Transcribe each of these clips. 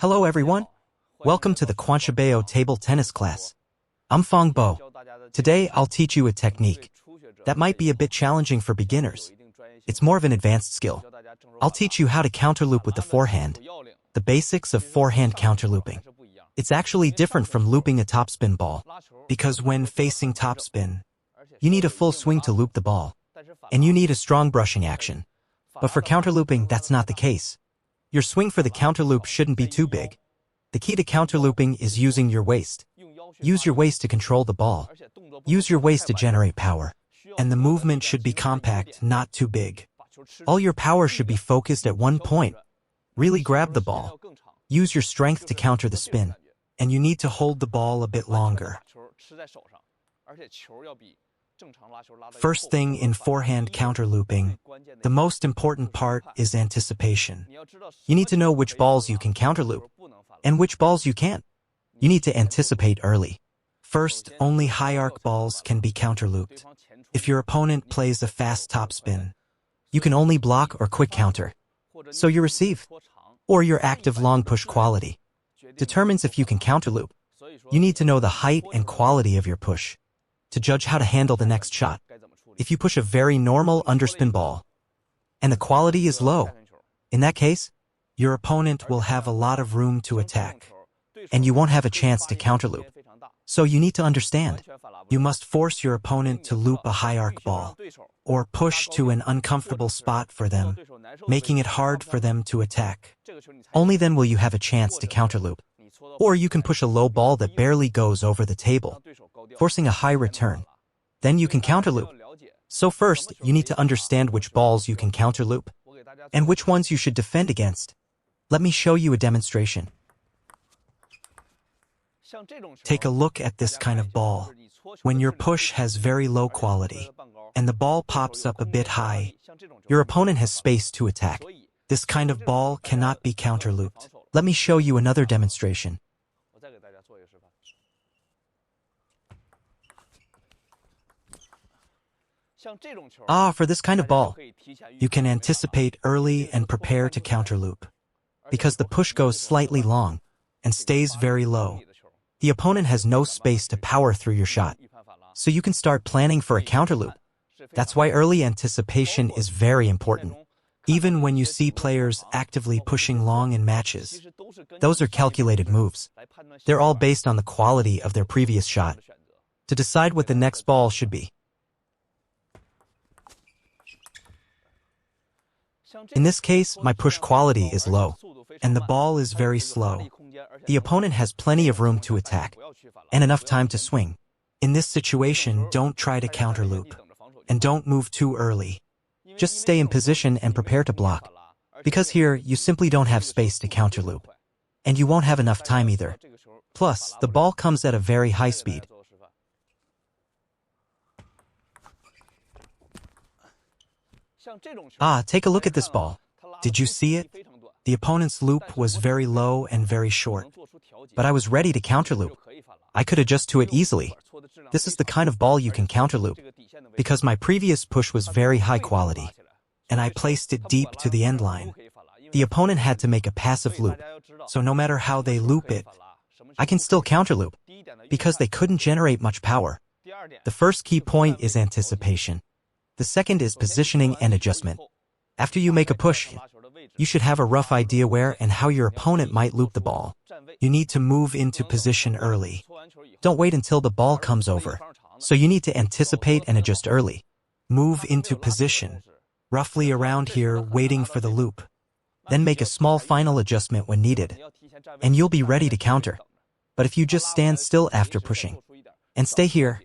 Hello everyone. Welcome to the Counterloop table tennis class. I'm Fong Bo. Today I'll teach you a technique that might be a bit challenging for beginners. It's more of an advanced skill. I'll teach you how to counterloop with the forehand, the basics of forehand counterlooping. It's actually different from looping a topspin ball, because when facing topspin, you need a full swing to loop the ball, and you need a strong brushing action. But for counterlooping, that's not the case. Your swing for the counterloop shouldn't be too big. The key to counterlooping is using your waist. Use your waist to control the ball. Use your waist to generate power. And the movement should be compact, not too big. All your power should be focused at one point. Really grab the ball. Use your strength to counter the spin. And you need to hold the ball a bit longer. First thing in forehand counterlooping, the most important part is anticipation. You need to know which balls you can counterloop and which balls you can't. You need to anticipate early. First, only high arc balls can be counterlooped. If your opponent plays a fast topspin, you can only block or quick counter. So your receive, or your active long push quality, determines if you can counterloop. You need to know the height and quality of your push to judge how to handle the next shot. If you push a very normal underspin ball, and the quality is low, in that case, your opponent will have a lot of room to attack, and you won't have a chance to counterloop. So you need to understand, you must force your opponent to loop a high arc ball, or push to an uncomfortable spot for them, making it hard for them to attack. Only then will you have a chance to counterloop. Or you can push a low ball that barely goes over the table, forcing a high return. Then you can counterloop. So first, you need to understand which balls you can counterloop, and which ones you should defend against. Let me show you a demonstration. Take a look at this kind of ball. When your push has very low quality, and the ball pops up a bit high, your opponent has space to attack. This kind of ball cannot be counterlooped. Let me show you another demonstration. For this kind of ball, you can anticipate early and prepare to counterloop. Because the push goes slightly long and stays very low, the opponent has no space to power through your shot. So you can start planning for a counterloop. That's why early anticipation is very important. Even when you see players actively pushing long in matches, those are calculated moves. They're all based on the quality of their previous shot to decide what the next ball should be. In this case, my push quality is low, and the ball is very slow. The opponent has plenty of room to attack, and enough time to swing. In this situation, don't try to counterloop, and don't move too early. Just stay in position and prepare to block. Because here, you simply don't have space to counterloop, and you won't have enough time either. Plus, the ball comes at a very high speed. Take a look at this ball. Did you see it? The opponent's loop was very low and very short. But I was ready to counterloop. I could adjust to it easily. This is the kind of ball you can counterloop, because my previous push was very high quality, and I placed it deep to the end line. The opponent had to make a passive loop, so no matter how they loop it, I can still counterloop, because they couldn't generate much power. The first key point is anticipation. The second is positioning and adjustment. After you make a push, you should have a rough idea where and how your opponent might loop the ball. You need to move into position early. Don't wait until the ball comes over. So you need to anticipate and adjust early. Move into position, roughly around here, waiting for the loop. Then make a small final adjustment when needed, and you'll be ready to counter. But if you just stand still after pushing, and stay here,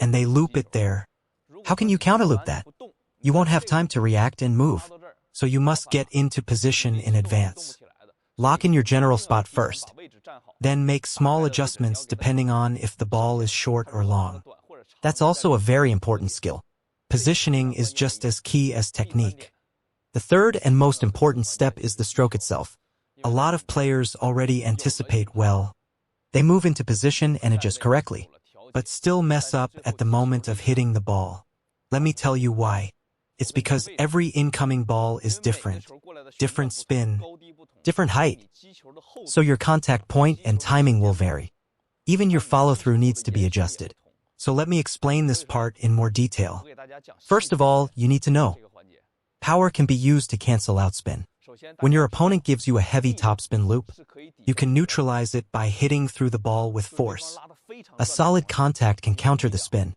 and they loop it there, how can you counterloop that? You won't have time to react and move, so you must get into position in advance. Lock in your general spot first, then make small adjustments depending on if the ball is short or long. That's also a very important skill. Positioning is just as key as technique. The third and most important step is the stroke itself. A lot of players already anticipate well. They move into position and adjust correctly, but still mess up at the moment of hitting the ball. Let me tell you why. It's because every incoming ball is different spin, different height, so your contact point and timing will vary. Even your follow-through needs to be adjusted. So let me explain this part in more detail. First of all, you need to know, power can be used to cancel out spin. When your opponent gives you a heavy topspin loop, you can neutralize it by hitting through the ball with force. A solid contact can counter the spin.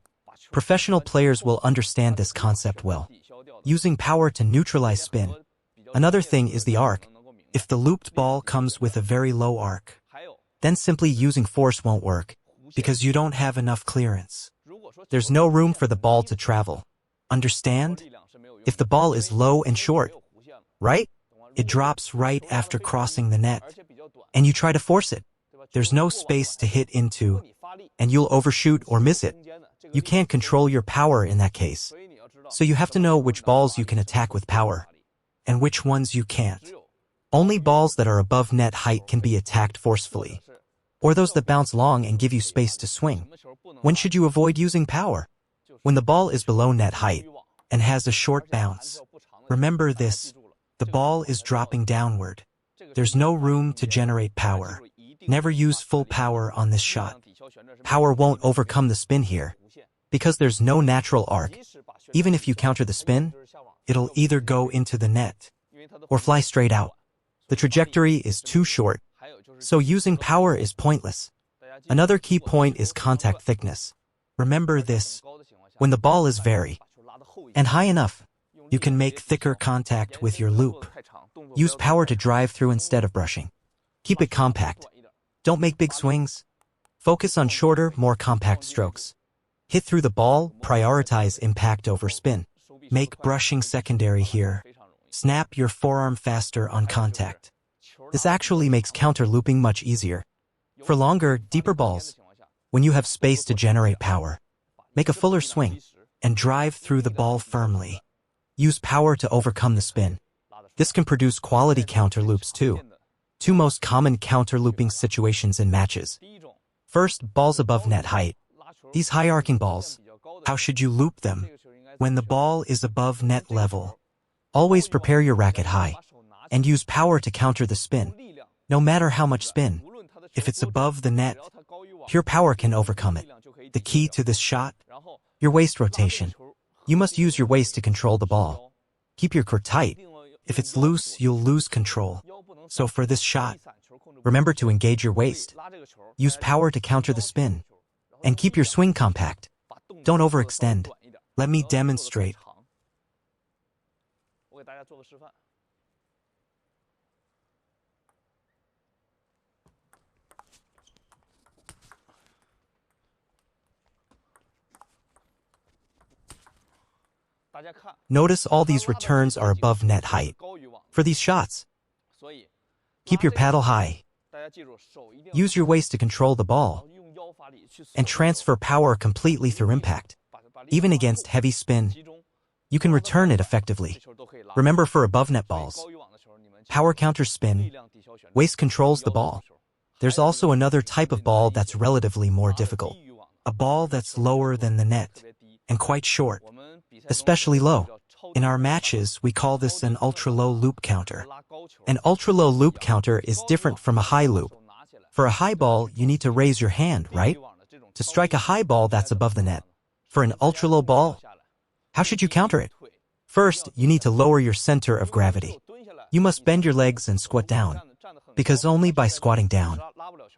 Professional players will understand this concept well. Using power to neutralize spin. Another thing is the arc. If the looped ball comes with a very low arc, then simply using force won't work, because you don't have enough clearance. There's no room for the ball to travel. Understand? If the ball is low and short, right? It drops right after crossing the net, and you try to force it. There's no space to hit into, and you'll overshoot or miss it. You can't control your power in that case. So you have to know which balls you can attack with power, and which ones you can't. Only balls that are above net height can be attacked forcefully, or those that bounce long and give you space to swing. When should you avoid using power? When the ball is below net height and has a short bounce. Remember this, the ball is dropping downward. There's no room to generate power. Never use full power on this shot. Power won't overcome the spin here, because there's no natural arc. Even if you counter the spin, it'll either go into the net or fly straight out. The trajectory is too short, so using power is pointless. Another key point is contact thickness. Remember this, when the ball is very and high enough, you can make thicker contact with your loop. Use power to drive through instead of brushing. Keep it compact. Don't make big swings. Focus on shorter, more compact strokes. Hit through the ball, prioritize impact over spin. Make brushing secondary here. Snap your forearm faster on contact. This actually makes counter-looping much easier. For longer, deeper balls, when you have space to generate power, make a fuller swing and drive through the ball firmly. Use power to overcome the spin. This can produce quality counter-loops too. Two most common counter-looping situations in matches. First, balls above net height. These high-arcing balls, how should you loop them? When the ball is above net level, always prepare your racket high and use power to counter the spin. No matter how much spin, if it's above the net, pure power can overcome it. The key to this shot? Your waist rotation. You must use your waist to control the ball. Keep your core tight. If it's loose, you'll lose control. So for this shot, remember to engage your waist. Use power to counter the spin. And keep your swing compact. Don't overextend. Let me demonstrate. Notice all these returns are above net height. For these shots, keep your paddle high. Use your waist to control the ball and transfer power completely through impact. Even against heavy spin, you can return it effectively. Remember, for above net balls, power counters spin, waist controls the ball. There's also another type of ball that's relatively more difficult. A ball that's lower than the net and quite short, especially low. In our matches, we call this an ultra-low loop counter. An ultra-low loop counter is different from a high loop. For a high ball, you need to raise your hand, right? To strike a high ball that's above the net. For an ultra-low ball, how should you counter it? First, you need to lower your center of gravity. You must bend your legs and squat down, because only by squatting down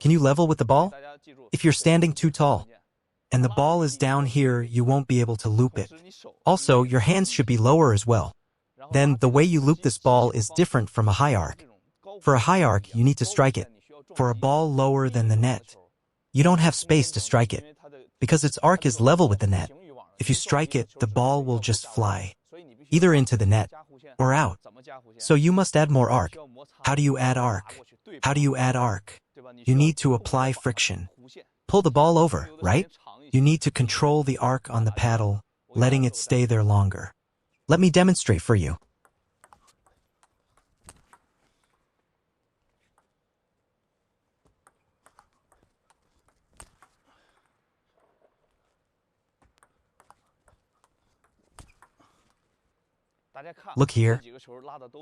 can you level with the ball. If you're standing too tall, and the ball is down here, you won't be able to loop it. Also, your hands should be lower as well. Then, the way you loop this ball is different from a high arc. For a high arc, you need to strike it. For a ball lower than the net, you don't have space to strike it, because its arc is level with the net. If you strike it, the ball will just fly, either into the net or out. So you must add more arc. How do you add arc? How do you add arc? You need to apply friction. Pull the ball over, right? You need to control the arc on the paddle, letting it stay there longer. Let me demonstrate for you. Look here.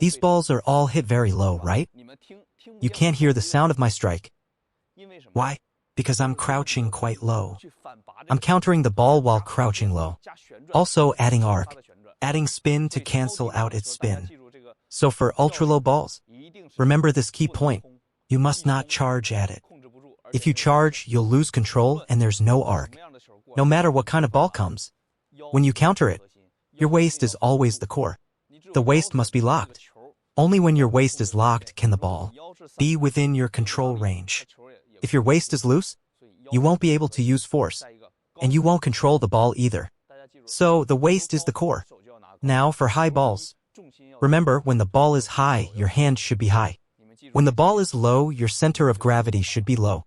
These balls are all hit very low, right? You can't hear the sound of my strike. Why? Because I'm crouching quite low. I'm countering the ball while crouching low. Also adding arc, adding spin to cancel out its spin. So for ultra-low balls, remember this key point. You must not charge at it. If you charge, you'll lose control and there's no arc. No matter what kind of ball comes. When you counter it, your waist is always the core. The waist must be locked. Only when your waist is locked can the ball be within your control range. If your waist is loose, you won't be able to use force, and you won't control the ball either. So the waist is the core. Now for high balls. Remember, when the ball is high, your hand should be high. When the ball is low, your center of gravity should be low.